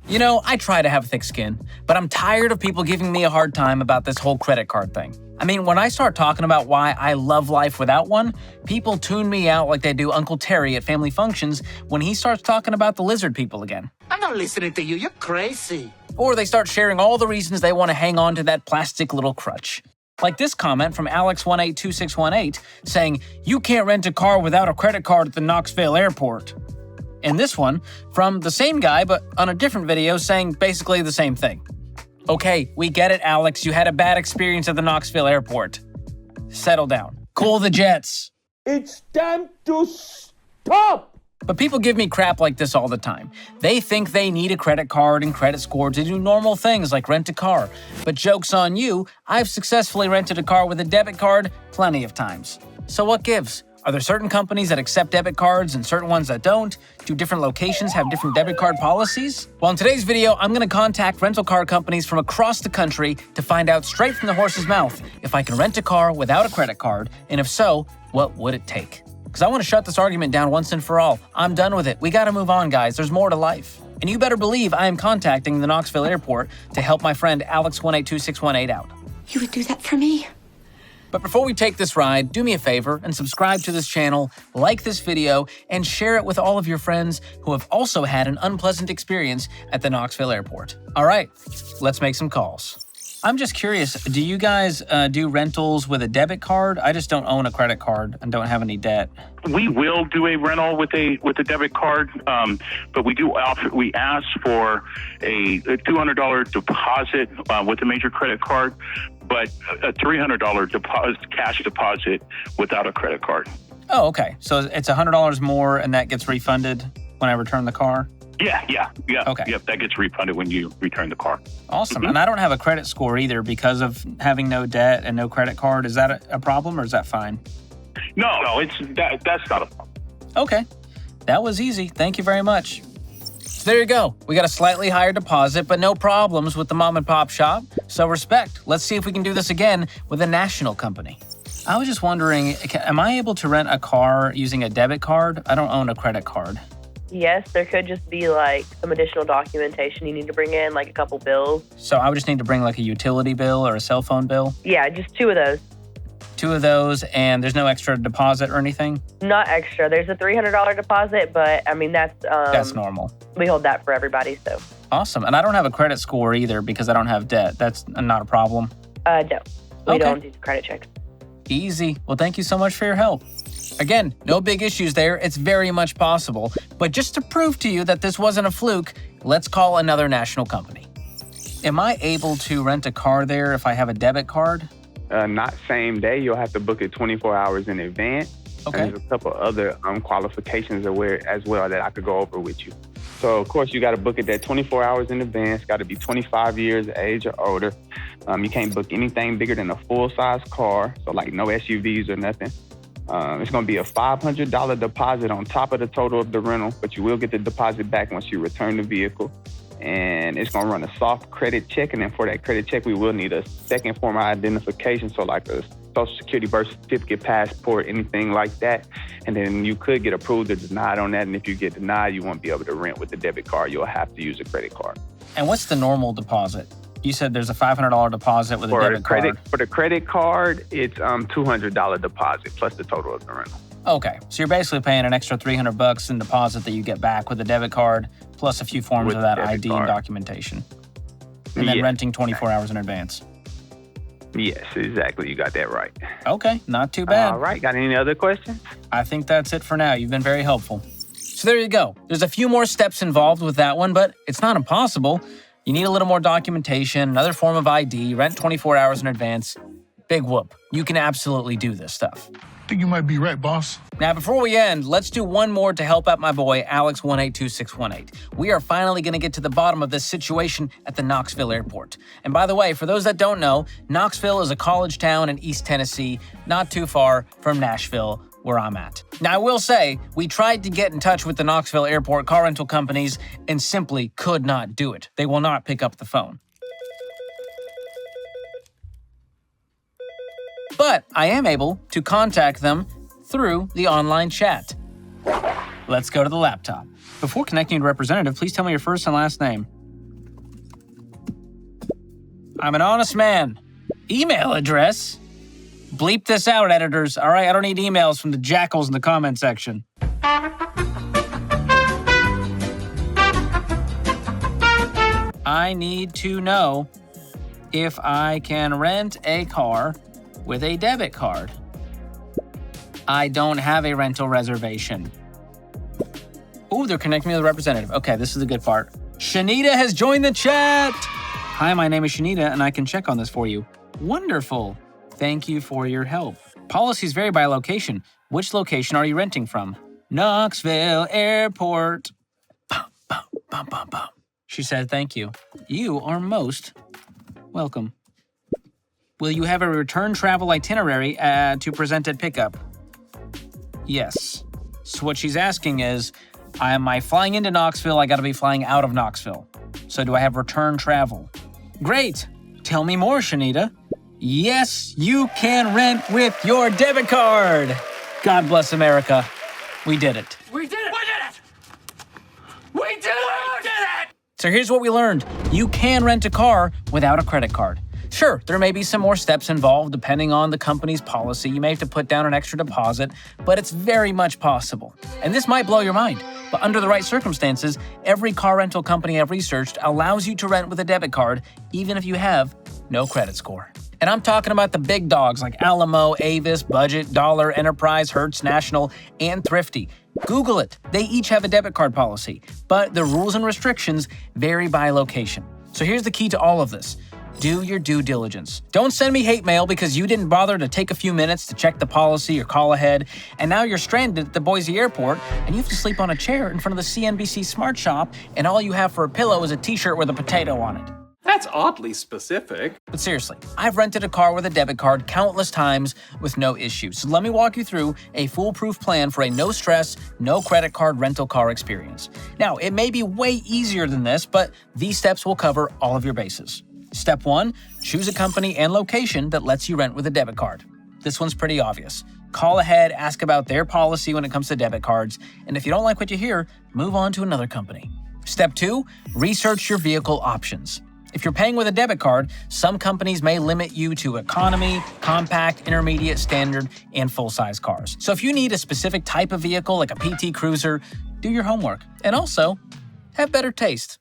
You know, I try to have thick skin, but I'm tired of people giving me a hard time about this whole credit card thing. I mean, when I start talking about why I love life without one, people tune me out like they do Uncle Terry at family functions when he starts talking about the lizard people again. I'm not listening to you. You're crazy. Or they start sharing all the reasons they want to hang on to that plastic little crutch. Like this comment from Alex182618 saying, "You can't rent a car without a credit card at the Knoxville airport." And this one from the same guy, but on a different video saying basically the same thing. Okay, we get it, Alex. You had a bad experience at the Knoxville airport. Settle down. Cool the jets. It's time to stop! But people give me crap like this all the time. They think they need a credit card and credit score to do normal things like rent a car. But joke's on you, I've successfully rented a car with a debit card plenty of times. So what gives? Are there certain companies that accept debit cards and certain ones that don't? Do different locations have different debit card policies? Well, in today's video, I'm going to contact rental car companies from across the country to find out straight from the horse's mouth if I can rent a car without a credit card, and if so, what would it take? Because I want to shut this argument down once and for all. I'm done with it. We got to move on, guys. There's more to life. And you better believe I am contacting the Knoxville airport to help my friend Alex182618 out. You would do that for me? But before we take this ride, do me a favor and subscribe to this channel, like this video, and share it with all of your friends who have also had an unpleasant experience at the Knoxville airport. All right, let's make some calls. I'm just curious, do you guys do rentals with a debit card? I just don't own a credit card and don't have any debt. We will do a rental with a debit card, but we ask for a $200 deposit with a major credit card, but a $300 cash deposit without a credit card. Oh, okay. So it's $100 more and that gets refunded when I return the car? Yeah. Okay. Yep, that gets refunded when you return the car. Awesome. And I don't have a credit score either because of having no debt and no credit card. Is that a problem or is that fine? No, that's not a problem. Okay. That was easy. Thank you very much. So there you go. We got a slightly higher deposit, but no problems with the mom and pop shop. So respect. Let's see if we can do this again with a national company. I was just wondering, am I able to rent a car using a debit card? I don't own a credit card. Yes, there could just be like some additional documentation you need to bring in, like a couple bills. So I would just need to bring like a utility bill or a cell phone bill? Yeah, just 2 of those. 2 of those, and there's no extra deposit or anything? Not extra. There's a $300 deposit, but I mean, that's normal. We hold that for everybody, so. Awesome. And I don't have a credit score either because I don't have debt. That's not a problem? No. We Okay. don't do credit checks. Easy. Well, thank you so much for your help. Again, no big issues there. It's very much possible. But just to prove to you that this wasn't a fluke, let's call another national company. Am I able to rent a car there if I have a debit card? Not same day. You'll have to book it 24 hours in advance. Okay. And there's a couple other qualifications as well that I could go over with you. So, of course, you got to book it that 24 hours in advance. Got to be 25 years of age or older. You can't book anything bigger than a full-size car, so like no SUVs or nothing. It's going to be a $500 deposit on top of the total of the rental, but you will get the deposit back once you return the vehicle. And it's going to run a soft credit check. And then for that credit check, we will need a second form of identification. So like a Social Security, birth certificate, passport, anything like that. And then you could get approved or denied on that. And if you get denied, you won't be able to rent with the debit card. You'll have to use a credit card. And what's the normal deposit? You said there's a $500 deposit with a debit card. For the credit card, it's $200 deposit plus the total of the rental. Okay, so you're basically paying an extra $300 in deposit that you get back with a debit card, plus a few forms With of that debit ID card. and documentation. And then Yeah, renting 24 hours in advance. Yes, exactly. You got that right. Okay, not too bad. All right. Got any other questions? I think that's it for now. You've been very helpful. So there you go. There's a few more steps involved with that one, but it's not impossible. You need a little more documentation, another form of ID, rent 24 hours in advance. Big whoop. You can absolutely do this stuff. Think you might be right, boss. Now, before we end, let's do one more to help out my boy, Alex182618. We are finally going to get to the bottom of this situation at the Knoxville airport. And by the way, for those that don't know, Knoxville is a college town in East Tennessee, not too far from Nashville, where I'm at. Now, I will say, we tried to get in touch with the Knoxville airport car rental companies and simply could not do it. They will not pick up the phone. But I am able to contact them through the online chat. Let's go to the laptop. Before connecting to a representative, please tell me your first and last name. I'm an honest man. Email address? Bleep this out, editors. All right, I don't need emails from the jackals in the comment section. I need to know if I can rent a car with a debit card. I don't have a rental reservation. Ooh, they're connecting me with a representative. Okay, this is the good part. Shanita has joined the chat. Hi, my name is Shanita, and I can check on this for you. Wonderful. Thank you for your help. Policies vary by location. Which location are you renting from? Knoxville Airport. Bum, bum, bum, bum, bum. She said thank you. You are most welcome. Will you have a return travel itinerary to present at pickup? Yes. So what she's asking is, am I flying into Knoxville? I gotta be flying out of Knoxville. So do I have return travel? Great. Tell me more, Shanita. Yes, you can rent with your debit card. God bless America. We did it. We did it! We did it! We did it! We did it! So here's what we learned. You can rent a car without a credit card. Sure, there may be some more steps involved depending on the company's policy. You may have to put down an extra deposit, but it's very much possible. And this might blow your mind, but under the right circumstances, every car rental company I've researched allows you to rent with a debit card, even if you have no credit score. And I'm talking about the big dogs like Alamo, Avis, Budget, Dollar, Enterprise, Hertz, National, and Thrifty. Google it. They each have a debit card policy, but the rules and restrictions vary by location. So here's the key to all of this. Do your due diligence. Don't send me hate mail because you didn't bother to take a few minutes to check the policy or call ahead, and now you're stranded at the Boise airport and you have to sleep on a chair in front of the CNBC Smart Shop, and all you have for a pillow is a t-shirt with a potato on it. That's oddly specific. But seriously, I've rented a car with a debit card countless times with no issues. So let me walk you through a foolproof plan for a no-stress, no credit card rental car experience. Now, it may be way easier than this, but these steps will cover all of your bases. Step 1, choose a company and location that lets you rent with a debit card. This one's pretty obvious. Call ahead, ask about their policy when it comes to debit cards, and if you don't like what you hear, move on to another company. Step 2, research your vehicle options. If you're paying with a debit card, some companies may limit you to economy, compact, intermediate, standard, and full-size cars. So if you need a specific type of vehicle like a PT Cruiser, do your homework. And also, have better taste.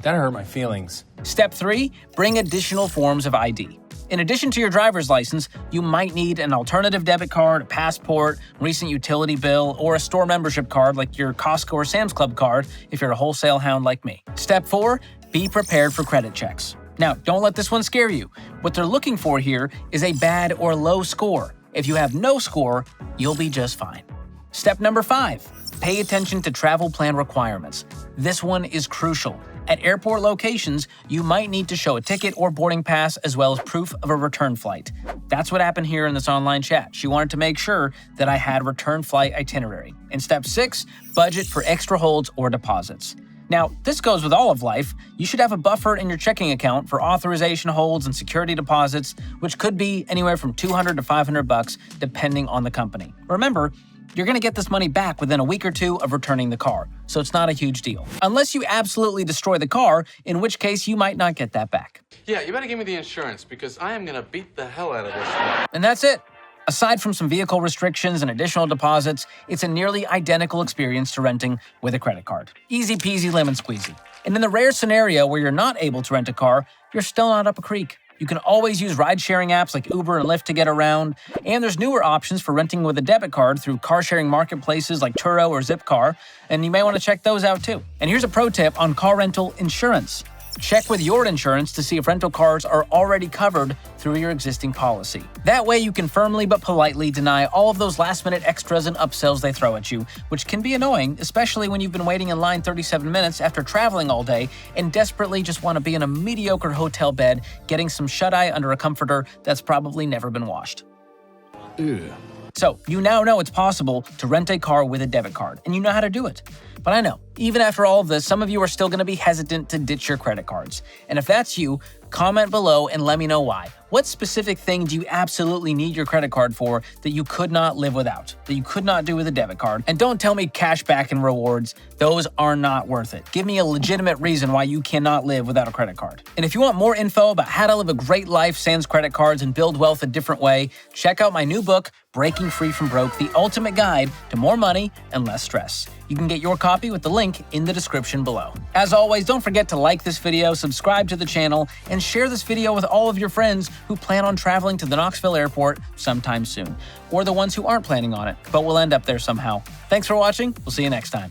That hurt my feelings. Step 3, bring additional forms of ID. In addition to your driver's license, you might need an alternative debit card, a passport, recent utility bill, or a store membership card like your Costco or Sam's Club card if you're a wholesale hound like me. Step 4, be prepared for credit checks. Now, don't let this one scare you. What they're looking for here is a bad or low score. If you have no score, you'll be just fine. Step number 5, pay attention to travel plan requirements. This one is crucial. At airport locations, you might need to show a ticket or boarding pass as well as proof of a return flight. That's what happened here in this online chat. She wanted to make sure that I had return flight itinerary. In step 6, budget for extra holds or deposits. Now, this goes with all of life. You should have a buffer in your checking account for authorization holds and security deposits, which could be anywhere from $200 to $500 depending on the company. Remember, you're going to get this money back within a week or two of returning the car, so it's not a huge deal. Unless you absolutely destroy the car, in which case you might not get that back. Yeah, you better give me the insurance because I am going to beat the hell out of this one. And that's it. Aside from some vehicle restrictions and additional deposits, it's a nearly identical experience to renting with a credit card. Easy peasy lemon squeezy. And in the rare scenario where you're not able to rent a car, you're still not up a creek. You can always use ride-sharing apps like Uber and Lyft to get around, and there's newer options for renting with a debit card through car-sharing marketplaces like Turo or Zipcar, and you may want to check those out too. And here's a pro tip on car rental insurance. Check with your insurance to see if rental cars are already covered through your existing policy. That way you can firmly but politely deny all of those last-minute extras and upsells they throw at you, which can be annoying, especially when you've been waiting in line 37 minutes after traveling all day and desperately just want to be in a mediocre hotel bed getting some shut-eye under a comforter that's probably never been washed. Ew. So, you now know it's possible to rent a car with a debit card, and you know how to do it. But I know, even after all of this, some of you are still going to be hesitant to ditch your credit cards. And if that's you, comment below and let me know why. What specific thing do you absolutely need your credit card for that you could not live without, that you could not do with a debit card? And don't tell me cash back and rewards. Those are not worth it. Give me a legitimate reason why you cannot live without a credit card. And if you want more info about how to live a great life sans credit cards and build wealth a different way, check out my new book, Breaking Free from Broke, the ultimate guide to more money and less stress. You can get your copy with the link in the description below. As always, don't forget to like this video, subscribe to the channel, and share this video with all of your friends who plan on traveling to the Knoxville airport sometime soon, or the ones who aren't planning on it, but will end up there somehow. Thanks for watching. We'll see you next time.